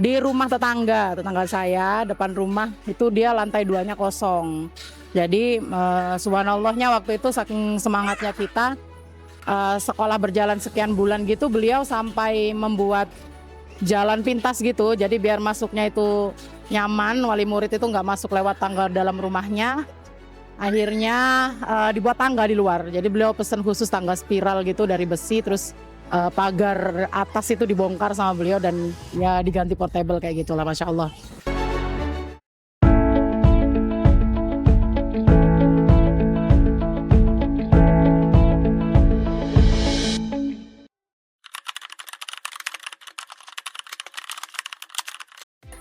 Di rumah tetangga saya depan rumah itu dia lantai 2-nya kosong. Jadi subhanallahnya waktu itu saking semangatnya kita sekolah berjalan sekian bulan gitu, beliau sampai membuat jalan pintas gitu. Jadi biar masuknya itu nyaman, wali murid itu nggak masuk lewat tangga dalam rumahnya. Akhirnya dibuat tangga di luar. Jadi beliau pesen khusus tangga spiral gitu dari besi, terus pagar atas itu dibongkar sama beliau dan ya diganti portable kayak gitulah, masya Allah.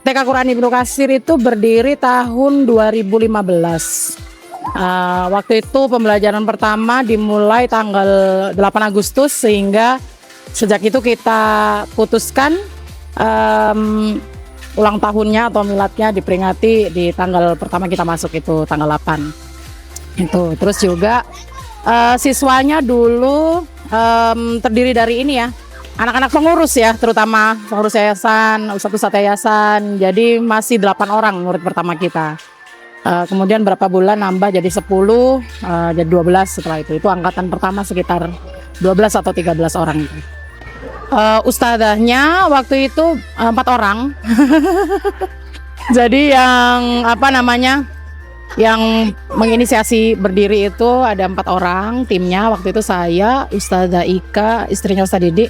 TK Quran Ibnu Katsir itu berdiri tahun 2015. Waktu itu pembelajaran pertama dimulai tanggal 8 Agustus sehingga sejak itu kita putuskan ulang tahunnya atau miladnya diperingati di tanggal pertama kita masuk itu tanggal 8. Itu terus juga siswanya dulu terdiri dari ini ya, anak-anak pengurus ya, terutama pengurus yayasan, ustadz yayasan. Jadi masih 8 orang murid pertama kita. Kemudian berapa bulan nambah jadi 10, jadi 12 setelah itu. Itu angkatan pertama sekitar 12 atau 13 orang. Ustadzahnya waktu itu 4 orang. Jadi yang apa namanya, yang menginisiasi berdiri itu ada 4 orang timnya. Waktu itu saya, Ustadzah Ika, istrinya Ustadz Didi,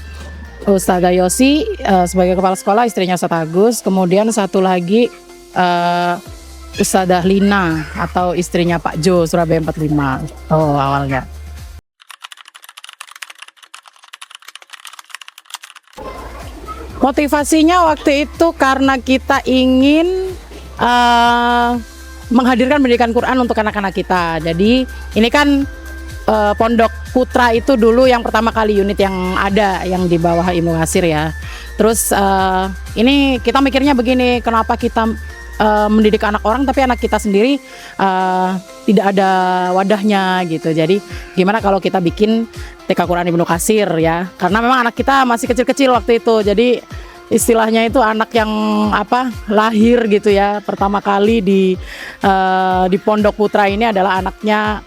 Ustadzah Yosi sebagai kepala sekolah, istrinya Ustadz Agus, kemudian satu lagi Ustadzah Lina atau istrinya Pak Jo, Surabaya 45. Oh, awalnya. Motivasinya waktu itu karena kita ingin menghadirkan pendidikan Quran untuk anak-anak kita. Jadi ini kan Pondok Putra itu dulu yang pertama kali unit yang ada yang di bawah Ibnu Katsir ya. Terus ini kita mikirnya begini, kenapa kita mendidik anak orang tapi anak kita sendiri tidak ada wadahnya gitu. Jadi gimana kalau kita bikin TK Quran Ibnu Katsir ya, karena memang anak kita masih kecil-kecil waktu itu. Jadi istilahnya itu anak yang apa, lahir gitu ya pertama kali di Pondok Putra ini adalah anaknya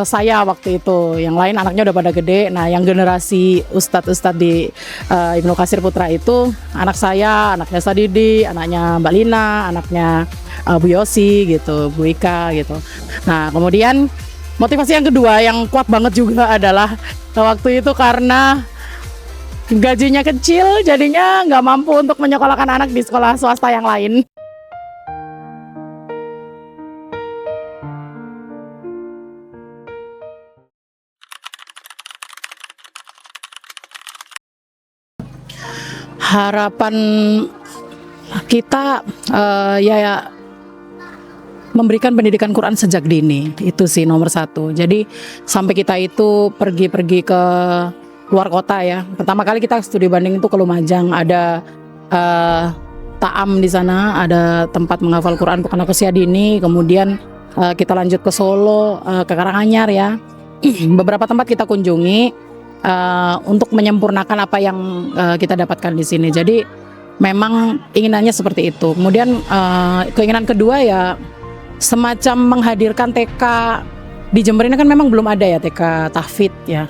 saya waktu itu. Yang lain anaknya udah pada gede. Nah yang generasi ustadz di Ibnu Katsir Putra itu anak saya, anaknya Sadidi, anaknya Mbak Lina, anaknya Bu Yosi gitu, Bu Ika gitu. Nah kemudian motivasi yang kedua yang kuat banget juga adalah waktu itu karena gajinya kecil, jadinya nggak mampu untuk menyekolahkan anak di sekolah swasta yang lain. Harapan kita ya memberikan pendidikan Quran sejak dini, itu sih nomor 1. Jadi sampai kita itu pergi-pergi ke luar kota ya. Pertama kali kita studi banding itu ke Lumajang, ada Ta'am di sana, ada tempat menghafal Quran untuk anak usia dini. Kemudian kita lanjut ke Solo, ke Karanganyar ya. Beberapa tempat kita kunjungi untuk menyempurnakan apa yang kita dapatkan di sini. Jadi memang inginannya seperti itu. Kemudian keinginan kedua ya semacam menghadirkan TK di Jember ini kan memang belum ada ya TK tahfidz ya.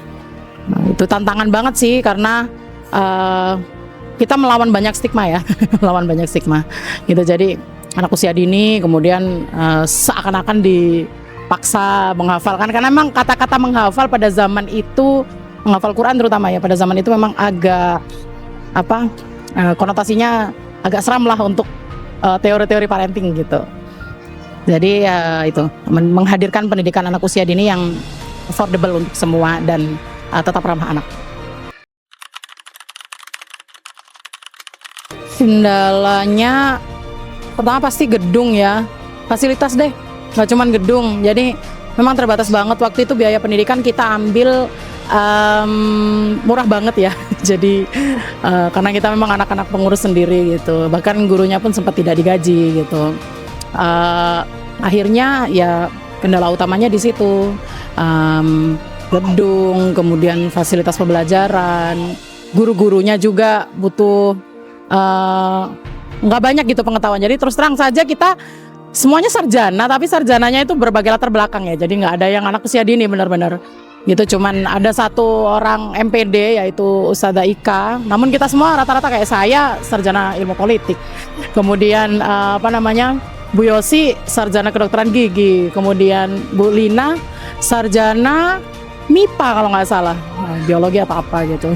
Nah, itu tantangan banget sih karena kita melawan banyak stigma ya, melawan banyak stigma gitu. Jadi anak usia dini kemudian seakan-akan dipaksa menghafalkan, karena memang kata-kata menghafal pada zaman itu, menghafal Quran terutama ya pada zaman itu memang agak apa, konotasinya agak seram lah untuk teori-teori parenting gitu. Jadi ya itu menghadirkan pendidikan anak usia dini yang affordable untuk semua dan tetap ramah anak. Kendalanya pertama pasti gedung ya, fasilitas deh, nggak cuman gedung. Jadi memang terbatas banget. Waktu itu biaya pendidikan kita ambil murah banget ya. Jadi karena kita memang anak-anak pengurus sendiri gitu, bahkan gurunya pun sempat tidak digaji gitu. Akhirnya ya kendala utamanya di situ, gedung, kemudian fasilitas pembelajaran, guru-gurunya juga butuh nggak banyak gitu pengetahuan. Jadi terus terang saja kita semuanya sarjana, tapi sarjananya itu berbagai latar belakang ya. Jadi nggak ada yang anak usia dini benar-benar gitu. Cuman ada satu orang MPD yaitu Ustazah Ika. Namun kita semua rata-rata kayak saya sarjana ilmu politik. Kemudian apa namanya, Bu Yosi sarjana kedokteran gigi. Kemudian Bu Lina sarjana MIPA kalau nggak salah, biologi apa gitu.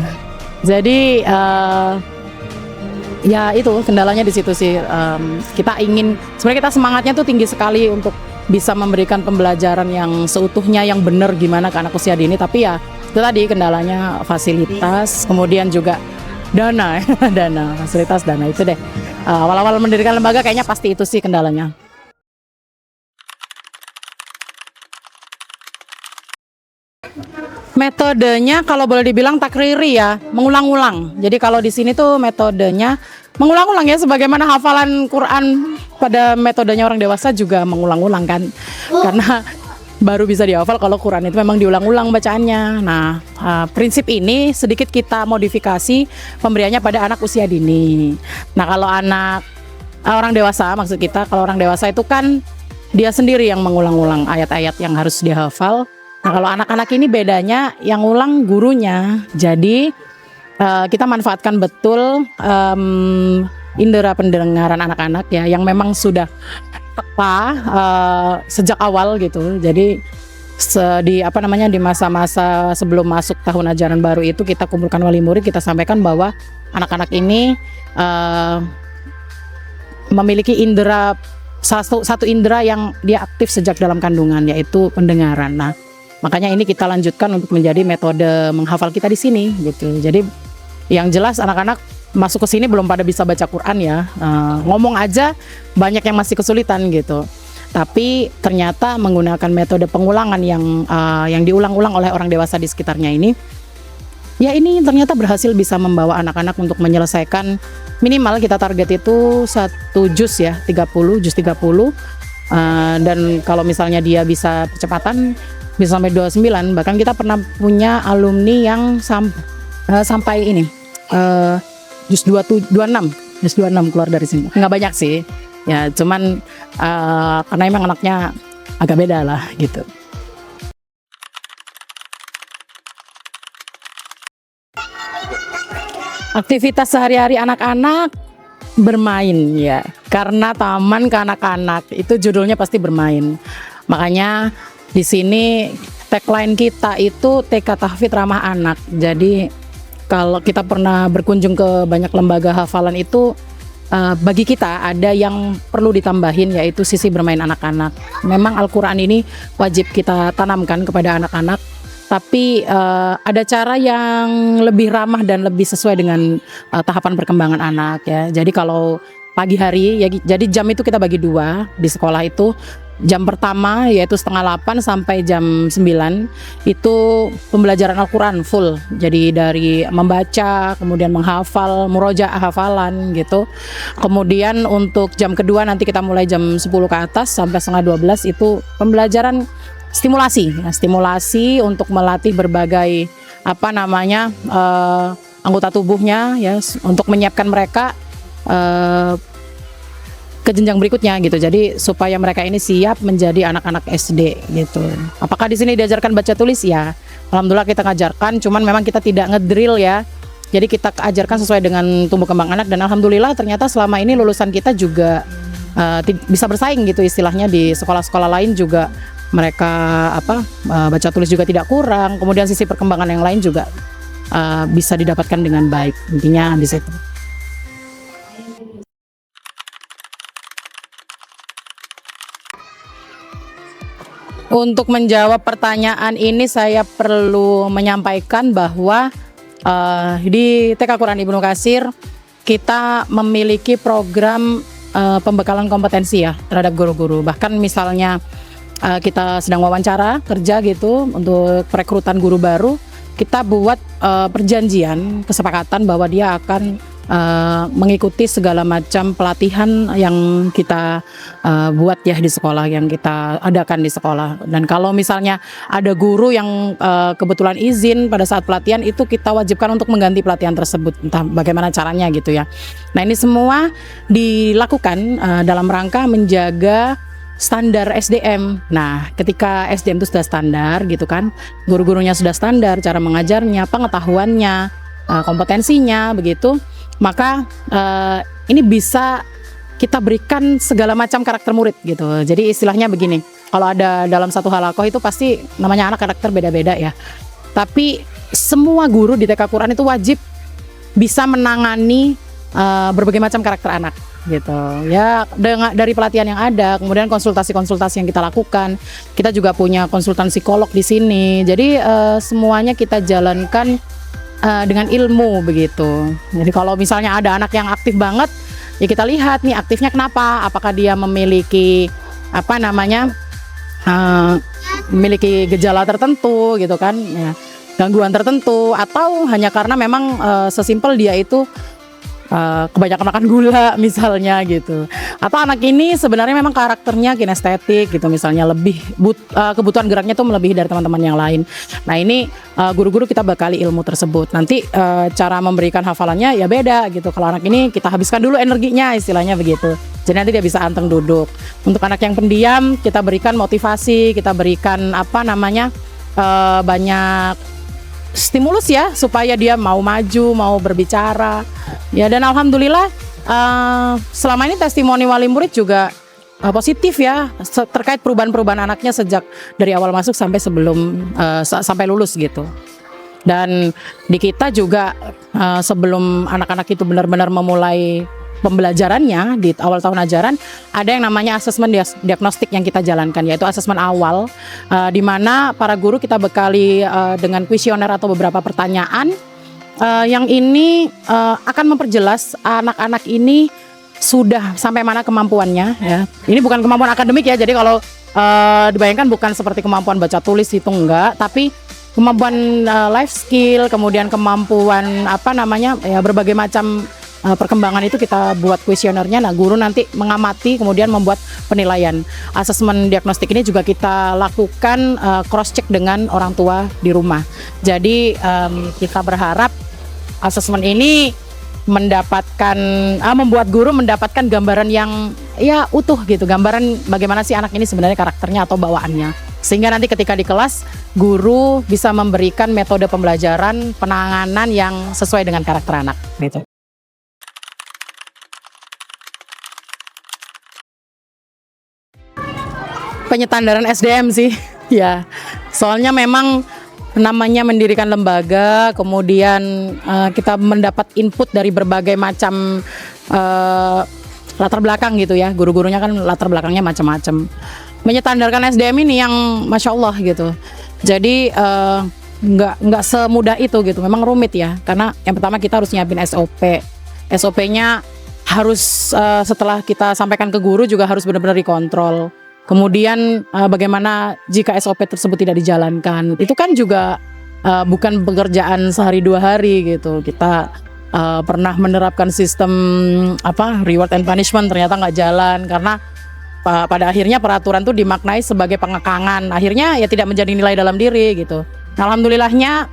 Jadi ya itu kendalanya di situ sih. Kita ingin, sebenarnya kita semangatnya tuh tinggi sekali untuk bisa memberikan pembelajaran yang seutuhnya, yang benar gimana ke anak usia dini. Tapi ya itu tadi kendalanya fasilitas, kemudian juga dana, dana, fasilitas, dana itu deh. Awal-awal mendirikan lembaga kayaknya pasti itu sih kendalanya. Metodenya kalau boleh dibilang takriri ya, mengulang-ulang. Jadi kalau di sini tuh metodenya mengulang-ulang ya, sebagaimana hafalan Quran pada metodenya orang dewasa juga mengulang-ulang kan. Karena baru bisa dihafal kalau Quran itu memang diulang-ulang bacaannya. Nah, prinsip ini sedikit kita modifikasi pemberiannya pada anak usia dini. Nah, kalau anak orang dewasa, maksud kita kalau orang dewasa itu kan dia sendiri yang mengulang-ulang ayat-ayat yang harus dihafal. Nah, kalau anak-anak ini bedanya yang ulang gurunya. Jadi kita manfaatkan betul indera pendengaran anak-anak ya, yang memang sudah peka sejak awal gitu. Jadi di apa namanya, di masa-masa sebelum masuk tahun ajaran baru itu kita kumpulkan wali murid, kita sampaikan bahwa anak-anak ini memiliki indera satu indera yang dia aktif sejak dalam kandungan, yaitu pendengaran. Nah, makanya ini kita lanjutkan untuk menjadi metode menghafal kita di sini gitu. Jadi yang jelas anak-anak masuk ke sini belum pada bisa baca Quran ya, ngomong aja banyak yang masih kesulitan gitu. Tapi ternyata menggunakan metode pengulangan yang diulang-ulang oleh orang dewasa di sekitarnya ini, ya ini ternyata berhasil bisa membawa anak-anak untuk menyelesaikan, minimal kita target itu 1 juz ya, 30 juz 30. Dan kalau misalnya dia bisa kecepatan bisa sampai 29, bahkan kita pernah punya alumni yang sampai ini juz 26 keluar dari sini. Nggak banyak sih ya, cuman karena emang anaknya agak beda lah gitu. Aktivitas sehari-hari anak-anak bermain ya, karena taman kanak-kanak itu judulnya pasti bermain. Makanya di sini tagline kita itu TK Tahfidz Ramah Anak. Jadi kalau kita pernah berkunjung ke banyak lembaga hafalan itu, bagi kita ada yang perlu ditambahin, yaitu sisi bermain anak-anak. Memang Al-Quran ini wajib kita tanamkan kepada anak-anak, tapi ada cara yang lebih ramah dan lebih sesuai dengan tahapan perkembangan anak ya. Jadi kalau pagi hari ya, jadi jam itu kita bagi 2 di sekolah itu. Jam pertama yaitu setengah 8 sampai jam 9 itu pembelajaran Al-Quran full. Jadi dari membaca, kemudian menghafal, murojaah hafalan gitu. Kemudian untuk jam kedua nanti kita mulai jam 10 ke atas sampai setengah 12 itu pembelajaran stimulasi. Nah, stimulasi untuk melatih berbagai apa namanya anggota tubuhnya ya, untuk menyiapkan mereka ke jenjang berikutnya gitu. Jadi supaya mereka ini siap menjadi anak-anak SD gitu. Apakah di sini diajarkan baca tulis? Ya, alhamdulillah kita ngajarkan, cuman memang kita tidak ngedrill ya. Jadi kita ajarkan sesuai dengan tumbuh kembang anak, dan alhamdulillah ternyata selama ini lulusan kita juga bisa bersaing gitu istilahnya. Di sekolah-sekolah lain juga mereka baca tulis juga tidak kurang. Kemudian sisi perkembangan yang lain juga bisa didapatkan dengan baik. Intinya di situ. Untuk menjawab pertanyaan ini saya perlu menyampaikan bahwa di TK Quran Ibnu Katsir kita memiliki program pembekalan kompetensi ya terhadap guru-guru. Bahkan misalnya kita sedang wawancara kerja gitu untuk perekrutan guru baru, kita buat perjanjian kesepakatan bahwa dia akan mengikuti segala macam pelatihan yang kita buat ya di sekolah, yang kita adakan di sekolah. Dan kalau misalnya ada guru yang kebetulan izin pada saat pelatihan, itu kita wajibkan untuk mengganti pelatihan tersebut, entah bagaimana caranya gitu ya. Nah, ini semua dilakukan dalam rangka menjaga standar SDM. Nah, ketika SDM itu sudah standar gitu kan, guru-gurunya sudah standar, cara mengajarnya, pengetahuannya, kompetensinya begitu, maka ini bisa kita berikan segala macam karakter murid gitu. Jadi istilahnya begini, kalau ada dalam satu halakoh itu pasti namanya anak karakter beda-beda ya. Tapi semua guru di TK Quran itu wajib bisa menangani berbagai macam karakter anak gitu ya, dari pelatihan yang ada, kemudian konsultasi-konsultasi yang kita lakukan. Kita juga punya konsultan psikolog di sini. Jadi semuanya kita jalankan dengan ilmu begitu. Jadi kalau misalnya ada anak yang aktif banget, ya kita lihat nih aktifnya kenapa, apakah dia memiliki memiliki gejala tertentu gitu kan ya, gangguan tertentu, atau hanya karena memang sesimpel dia itu kebanyakan makan gula misalnya gitu, atau anak ini sebenarnya memang karakternya kinestetik gitu misalnya, lebih kebutuhan geraknya tuh melebihi dari teman-teman yang lain. Nah, ini guru-guru kita bekali ilmu tersebut. Nanti cara memberikan hafalannya ya beda gitu. Kalau anak ini kita habiskan dulu energinya istilahnya begitu, jadi nanti dia bisa anteng duduk. Untuk anak yang pendiam kita berikan motivasi, kita berikan banyak stimulus ya, supaya dia mau maju, mau berbicara ya. Dan alhamdulillah selama ini testimoni wali murid juga positif ya, terkait perubahan-perubahan anaknya sejak dari awal masuk sampai sampai lulus gitu. Dan di kita juga sebelum anak-anak itu benar-benar memulai pembelajarannya di awal tahun ajaran, ada yang namanya asesmen diagnostik yang kita jalankan, yaitu asesmen awal, di mana para guru kita bekali dengan kuesioner atau beberapa pertanyaan yang ini akan memperjelas anak-anak ini sudah sampai mana kemampuannya ya. Ini bukan kemampuan akademik ya, jadi kalau dibayangkan bukan seperti kemampuan baca tulis hitung, enggak, tapi kemampuan life skill, kemudian kemampuan berbagai macam perkembangan itu kita buat kuesionernya. Nah, guru nanti mengamati kemudian membuat penilaian. Asesmen diagnostik ini juga kita lakukan cross check dengan orang tua di rumah. Jadi kita berharap asesmen ini membuat guru mendapatkan gambaran yang ya utuh gitu, gambaran bagaimana sih anak ini sebenarnya karakternya atau bawaannya, sehingga nanti ketika di kelas guru bisa memberikan metode pembelajaran penanganan yang sesuai dengan karakter anak gitu. Penyetandaran SDM sih ya, soalnya memang namanya mendirikan lembaga, kemudian kita mendapat input dari berbagai macam latar belakang gitu ya. Guru-gurunya kan latar belakangnya macam-macam. Menyetandarkan SDM ini yang masya Allah gitu. Jadi nggak semudah itu gitu. Memang rumit ya, karena yang pertama kita harus nyiapin SOP. SOP-nya harus setelah kita sampaikan ke guru juga harus benar-benar dikontrol. Kemudian bagaimana jika SOP tersebut tidak dijalankan, itu kan juga bukan pekerjaan sehari dua hari gitu. Kita pernah menerapkan sistem reward and punishment, ternyata nggak jalan karena pada akhirnya peraturan itu dimaknai sebagai pengekangan, akhirnya ya tidak menjadi nilai dalam diri gitu. Alhamdulillahnya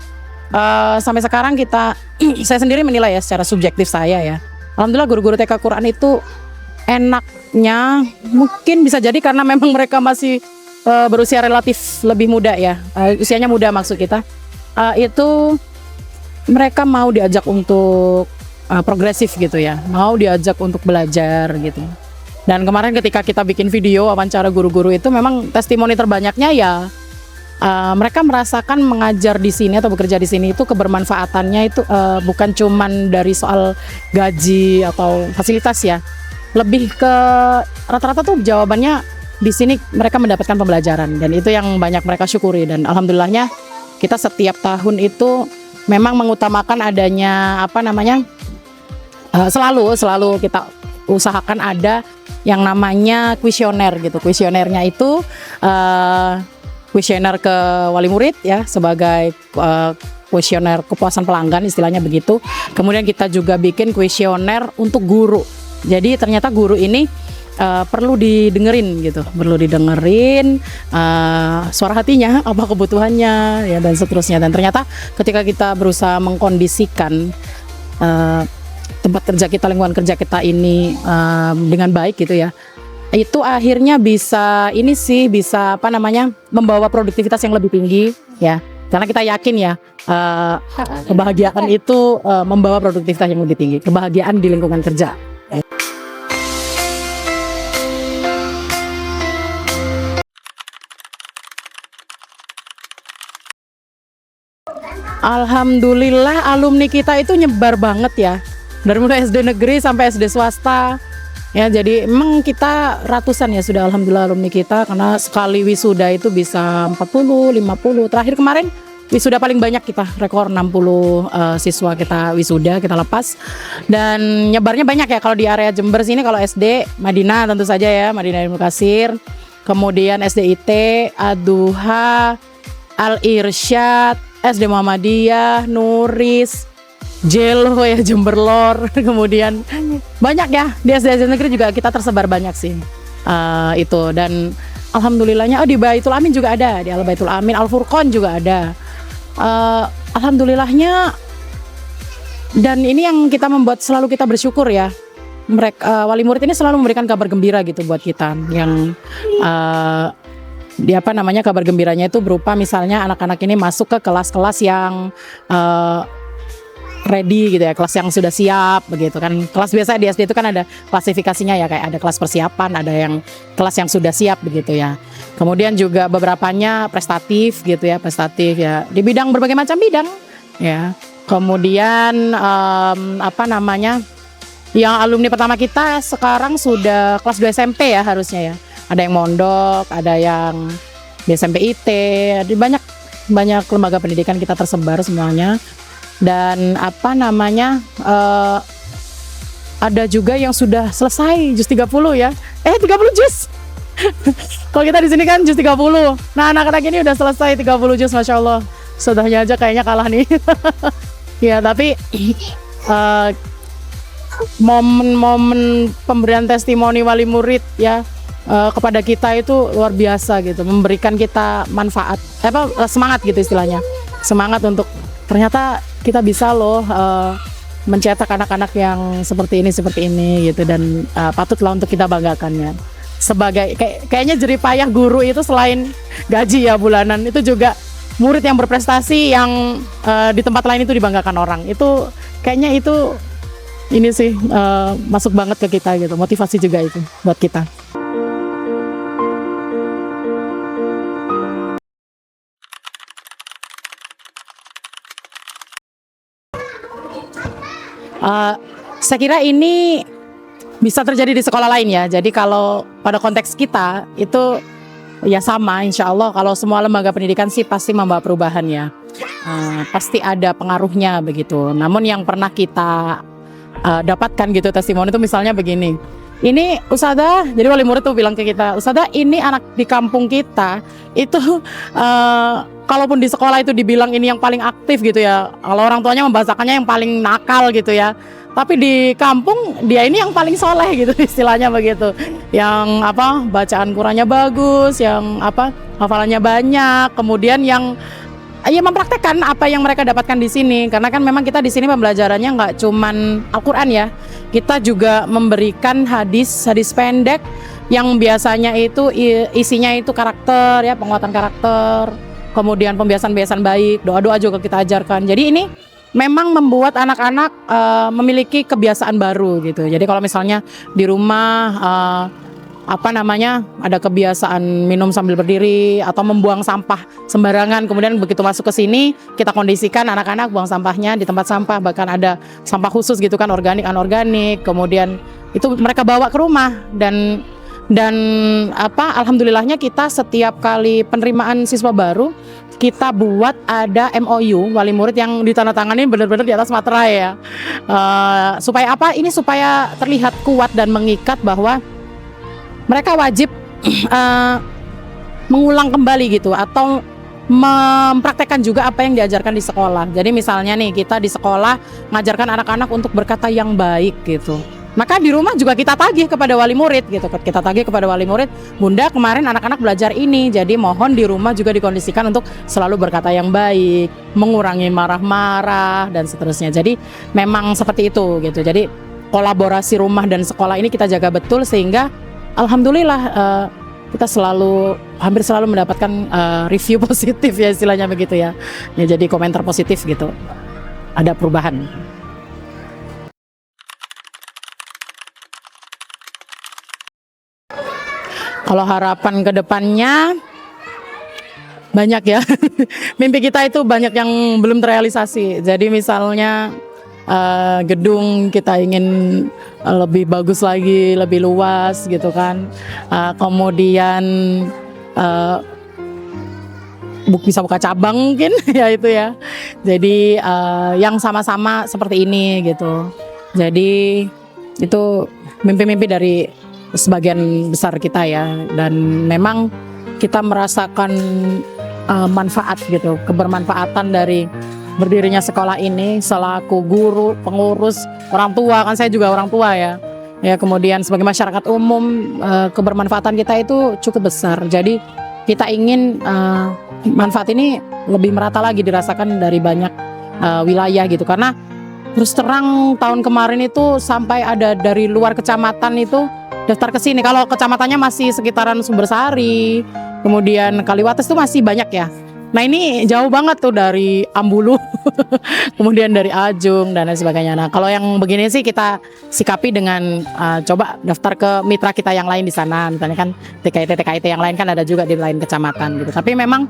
sampai sekarang saya sendiri menilai ya secara subjektif saya ya, alhamdulillah guru-guru TK Quran itu enaknya mungkin bisa jadi karena memang mereka masih berusia relatif lebih muda ya, usianya muda maksud kita, itu mereka mau diajak untuk progresif gitu ya, mau diajak untuk belajar gitu. Dan kemarin ketika kita bikin video wawancara guru-guru itu, memang testimoni terbanyaknya ya mereka merasakan mengajar di sini atau bekerja di sini itu kebermanfaatannya itu bukan cuman dari soal gaji atau fasilitas ya. Lebih ke rata-rata tuh jawabannya di sini mereka mendapatkan pembelajaran, dan itu yang banyak mereka syukuri. Dan alhamdulillahnya kita setiap tahun itu memang mengutamakan adanya selalu kita usahakan ada yang namanya kuesioner gitu. Kuesionernya itu kuesioner ke wali murid ya sebagai kuesioner kepuasan pelanggan, istilahnya begitu. Kemudian kita juga bikin kuesioner untuk guru. Jadi ternyata guru ini perlu didengerin gitu, perlu didengerin suara hatinya, apa kebutuhannya, ya dan seterusnya. Dan ternyata ketika kita berusaha mengkondisikan tempat kerja kita, lingkungan kerja kita ini dengan baik gitu ya, itu akhirnya bisa membawa produktivitas yang lebih tinggi ya. Karena kita yakin ya kebahagiaan itu membawa produktivitas yang lebih tinggi, kebahagiaan di lingkungan kerja. Alhamdulillah alumni kita itu nyebar banget ya, dari mulai SD negeri sampai SD swasta ya. Jadi emang kita ratusan ya sudah, alhamdulillah alumni kita, karena sekali wisuda itu bisa 40, 50. Terakhir kemarin wisuda paling banyak kita, rekor 60 siswa kita wisuda, kita lepas. Dan nyebarnya banyak ya, kalau di area Jember sini kalau SD Madinah tentu saja ya, Madinah Ilmu Kasir, kemudian SDIT, Ad-Duha, Al-Irsyad, SD Muhammadiyah, Nuris, Jelo ya, Jember Lor, kemudian banyak ya di SD negeri juga kita tersebar banyak sih itu. Dan alhamdulillahnya di Baitul Amin juga ada, di Al Baitul Amin, Al Furqon juga ada. Alhamdulillahnya, dan ini yang kita membuat selalu kita bersyukur ya. Mereka wali murid ini selalu memberikan kabar gembira gitu buat kita, yang kabar gembiranya itu berupa misalnya anak-anak ini masuk ke kelas-kelas yang ready gitu ya, kelas yang sudah siap begitu kan. Kelas biasa di SD itu kan ada klasifikasinya ya, kayak ada kelas persiapan, ada yang kelas yang sudah siap begitu ya. Kemudian juga beberapanya prestatif gitu ya, prestatif ya di bidang berbagai macam bidang ya. Kemudian yang alumni pertama kita sekarang sudah kelas 2 SMP ya harusnya ya. Ada yang mondok, ada yang di SMP IT, banyak lembaga pendidikan kita tersebar semuanya. Dan ada juga yang sudah selesai jus 30 ya. 30 jus. Kalau kita di sini kan jus 30. Nah, anak-anak ini udah selesai 30 jus, Masya Allah. Sudahnya aja kayaknya kalah nih. Ya, tapi momen-momen pemberian testimoni wali murid ya kepada kita itu luar biasa gitu, memberikan kita manfaat, semangat gitu istilahnya, semangat untuk ternyata kita bisa loh mencetak anak-anak yang seperti ini gitu. Dan patutlah untuk kita banggakannya. Sebagai kayaknya jeripayah guru itu selain gaji ya bulanan, itu juga murid yang berprestasi yang di tempat lain itu dibanggakan orang. Itu kayaknya itu ini sih masuk banget ke kita gitu, motivasi juga itu buat kita. Saya kira ini bisa terjadi di sekolah lain ya. Jadi kalau pada konteks kita itu ya sama, insya Allah kalau semua lembaga pendidikan sih pasti membawa perubahan ya. Pasti ada pengaruhnya begitu. Namun yang pernah kita dapatkan gitu testimoni itu misalnya begini. Ini Ustadzah, jadi wali murid tuh bilang ke kita, Ustadzah ini anak di kampung kita itu kalaupun di sekolah itu dibilang ini yang paling aktif gitu ya, kalau orang tuanya membahasakannya yang paling nakal gitu ya, tapi di kampung dia ini yang paling soleh gitu istilahnya begitu, yang bacaan Qurannya bagus, yang hafalannya banyak, kemudian yang mempraktekkan apa yang mereka dapatkan di sini. Karena kan memang kita di sini pembelajarannya nggak cuman Al-Quran ya, kita juga memberikan hadis pendek yang biasanya itu isinya itu karakter ya, penguatan karakter, kemudian pembiasan-pembiasan baik, doa-doa juga kita ajarkan. Jadi ini memang membuat anak-anak memiliki kebiasaan baru gitu. Jadi kalau misalnya di rumah ada kebiasaan minum sambil berdiri atau membuang sampah sembarangan, kemudian begitu masuk ke sini kita kondisikan anak-anak buang sampahnya di tempat sampah, bahkan ada sampah khusus gitu kan, organik, anorganik, kemudian itu mereka bawa ke rumah. Dan alhamdulillahnya kita setiap kali penerimaan siswa baru kita buat ada MOU wali murid yang ditandatangani benar-benar di atas materai ya, supaya ini supaya terlihat kuat dan mengikat bahwa mereka wajib mengulang kembali gitu, atau mempraktekkan juga apa yang diajarkan di sekolah. Jadi misalnya nih kita di sekolah ngajarkan anak-anak untuk berkata yang baik gitu. Maka di rumah juga kita tagih kepada wali murid gitu. Kita tagih kepada wali murid, Bunda kemarin anak-anak belajar ini, jadi mohon di rumah juga dikondisikan untuk selalu berkata yang baik, mengurangi marah-marah dan seterusnya. Jadi memang seperti itu gitu. Jadi kolaborasi rumah dan sekolah ini kita jaga betul sehingga alhamdulillah kita hampir selalu mendapatkan review positif ya istilahnya begitu ya. Ya jadi komentar positif gitu. Ada perubahan. Kalau harapan ke depannya banyak ya. Mimpi kita itu banyak yang belum terrealisasi. Jadi misalnya gedung kita ingin lebih bagus lagi, lebih luas gitu kan. Kemudian bisa buka cabang mungkin ya itu ya. Jadi yang sama-sama seperti ini gitu. Jadi itu mimpi-mimpi dari sebagian besar kita ya, dan memang kita merasakan manfaat gitu, kebermanfaatan dari berdirinya sekolah ini selaku guru, pengurus, orang tua, kan saya juga orang tua ya. Ya kemudian sebagai masyarakat umum kebermanfaatan kita itu cukup besar. Jadi kita ingin manfaat ini lebih merata lagi dirasakan dari banyak wilayah gitu, karena terus terang tahun kemarin itu sampai ada dari luar kecamatan itu daftar ke sini. Kalau kecamatannya masih sekitaran Sumbersari, kemudian Kaliwates itu masih banyak ya. Nah ini jauh banget tuh dari Ambulu, kemudian dari Ajung dan lain sebagainya. Nah kalau yang begini sih kita sikapi dengan coba daftar ke mitra kita yang lain di sana. Misalnya kan TKIT yang lain kan ada juga di lain kecamatan gitu. Tapi memang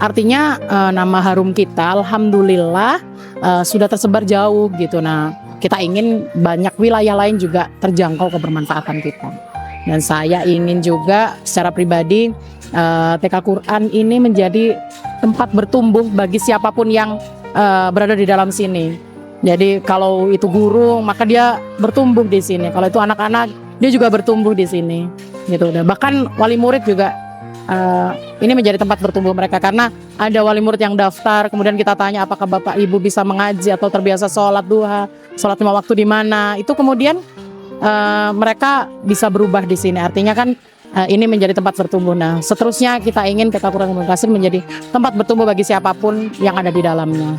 artinya nama harum kita alhamdulillah sudah tersebar jauh gitu. Nah kita ingin banyak wilayah lain juga terjangkau kebermanfaatan kita. Dan saya ingin juga secara pribadi TK Quran ini menjadi tempat bertumbuh bagi siapapun yang berada di dalam sini. Jadi kalau itu guru maka dia bertumbuh di sini. Kalau itu anak-anak dia juga bertumbuh di sini. Gitu. Bahkan wali murid juga ini menjadi tempat bertumbuh mereka, karena ada wali murid yang daftar, kemudian kita tanya apakah Bapak Ibu bisa mengaji atau terbiasa sholat duha, sholat 5 waktu di mana. Itu kemudian mereka bisa berubah di sini. Artinya kan ini menjadi tempat bertumbuh. Nah, seterusnya kita ingin TK Quran Komunikasi menjadi tempat bertumbuh bagi siapapun yang ada di dalamnya.